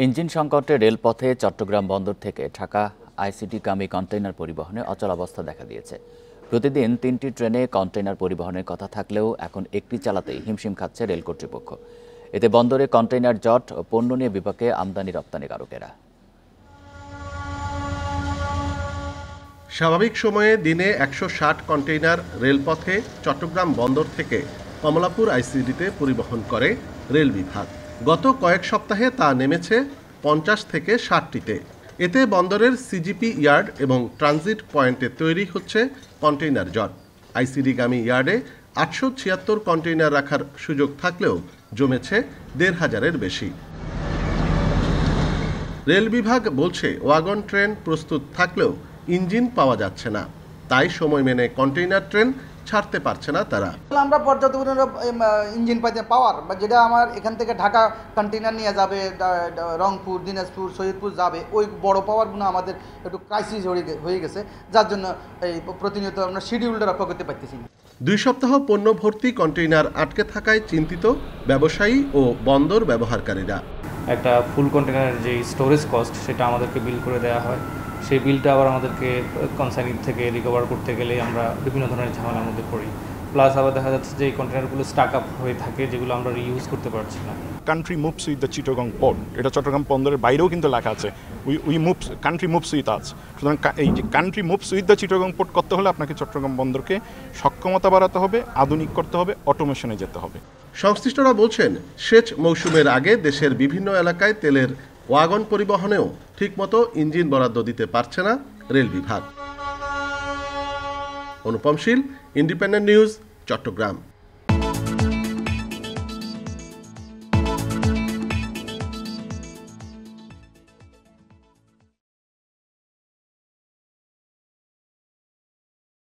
Engine সংকটে রেলপথে চট্টগ্রাম বন্দর থেকে ঢাকা আইসিটিগামী কন্টেইনার পরিবহনে অচলাবস্থা দেখা দিয়েছে। প্রতিদিন 3টি ট্রেনে কন্টেইনার পরিবহনের কথা থাকলেও এখন একটি চালাতেই হিমশিম খাচ্ছে রেল কর্তৃপক্ষ। এতে বন্দরে কন্টেইনার জট ও পণ্য নিয়ে বিপাকে আমদানি রপ্তানিকারকেরা। স্বাভাবিক সময়ে দিনে 160 কন্টেইনার রেলপথে চট্টগ্রাম বন্দর থেকে কমলাপুর আইসিডিতে পরিবহন করে রেল বিভাগ। গত কয়েক সপ্তাহে তা নেমেছে 50 থেকে 60টিতে। এতে বন্দরের সিজিপি ইয়ার্ড এবং ট্রানজিট পয়েন্টে তৈরি হচ্ছে কন্টেইনার জট। আইসিডিগামী ইয়ার্ডে 876 কন্টেইনার রাখার সুযোগ থাকলেও জমেছে 1500-এর বেশি। রেল বিভাগ বলছে ওয়াগন ট্রেন প্রস্তুত থাকলেও ইঞ্জিন পাওয়া যাচ্ছে না, তাই সময় মেনে কন্টেইনার ট্রেন ছাড়তে পারছে না তারা। আমরা পর্যাপ্ত ইঞ্জিন পাওয়ার বা যেটা আমার এখান থেকে ঢাকা কন্টেইনার নিয়ে যাবে রংপুর, দিনাজপুর, শহীদপুর যাবে, ওই বড় পাওয়ারগুলো আমাদের একটু ক্রাইসিস হয়ে গেছে, যার জন্য এই প্রতিনিয়ত আমরা শিডিউলটা রক্ষা করতে পারতেছি না। 2 সপ্তাহ পণ্য ভর্তি কন্টেইনার আটকে থাকায় চিন্তিত ব্যবসায়ী ও বন্দর ব্যবহারকারীরা। একটা ফুল কন্টেইনারের যে স্টোরেজ কস্ট সেটা আমাদেরকে বিল করে দেওয়া হয়, সেই বিলটা আবার আমাদেরকে কনসাইনি থেকে রিকভার করতে গেলে আমরা বিভিন্ন ধরনের ঝামেলার মধ্যে পড়ি। প্লাস আবার দেখা যাচ্ছে যে এই কন্টেইনারগুলো স্টাক আপ হয়ে থাকে, যেগুলো আমরা রিইউজ করতে পারছি না। Country moves with the Chittagong port, এটা চট্টগ্রাম বন্দরের বাইরেও কিন্তু লেখা আছে, কান্ট্রি মুভস উইথ আস। সুতরাং এই যে country moves with the Chittagong port করতে হলে আপনাকে চট্টগ্রাম বন্দরকে সক্ষমতা বাড়াতে হবে, আধুনিক করতে হবে, অটোমেশনে যেতে হবে। সংশ্লিষ্টরা বলছেন, সেচ মৌসুমের আগে দেশের বিভিন্ন এলাকায় তেলের ওয়াগন পরিবহনেও ঠিকমতো ইঞ্জিন বরাদ্দ দিতে পারছে না রেল বিভাগ। অনুপম শীল, ইন্ডিপেন্ডেন্ট নিউজ, চট্টগ্রাম।